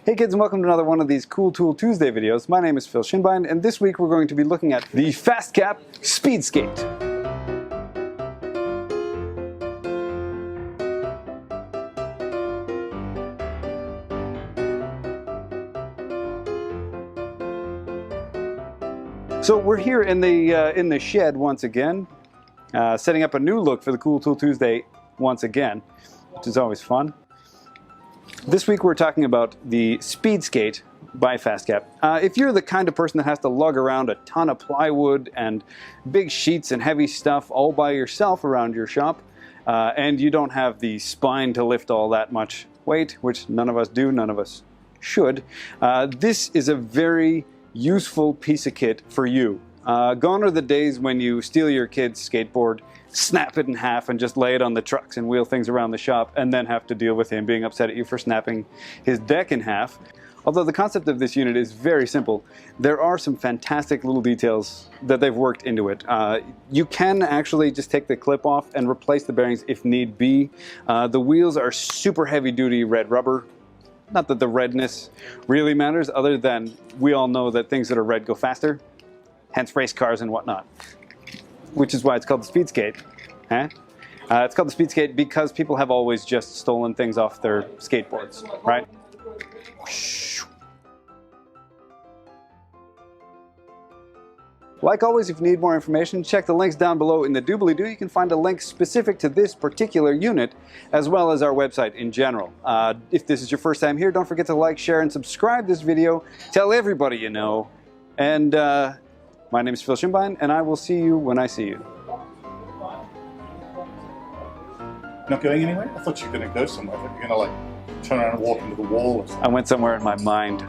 Hey kids, and welcome to another one of these Cool Tool Tuesday videos. My name is Phil Shinbein, and this week we're going to be looking at the FastCap Speedskate. So we're here in the shed once again, setting up a new look for the Cool Tool Tuesday once again, which is always fun. This week we're talking about the Speedskate by FastCap. If you're the kind of person that has to lug around a ton of plywood and big sheets and heavy stuff all by yourself around your shop, and you don't have the spine to lift all that much weight, which none of us do, none of us should, this is a very useful piece of kit for you. Gone are the days when you steal your kid's skateboard, snap it in half and just lay it on the trucks and wheel things around the shop and then have to deal with him being upset at you for snapping his deck in half. Although the concept of this unit is very simple, there are some fantastic little details that they've worked into it. You can actually just take the clip off and replace the bearings if need be. The wheels are super heavy duty red rubber. Not that the redness really matters, other than we all know that things that are red go faster, hence race cars and whatnot. Which is why it's called the Speedskate. It's called the Speedskate because people have always just stolen things off their skateboards, right? Like always, if you need more information, check the links down below in the doobly-doo. You can find a link specific to this particular unit, as well as our website in general. If this is your first time here, don't forget to like, share, and subscribe this video. Tell everybody you know. And my name is Phil Shinbein, and I will see you when I see you. Not going anywhere? I thought you were going to go somewhere. I thought you were going to like turn around and walk into the wall or something. I went somewhere in my mind.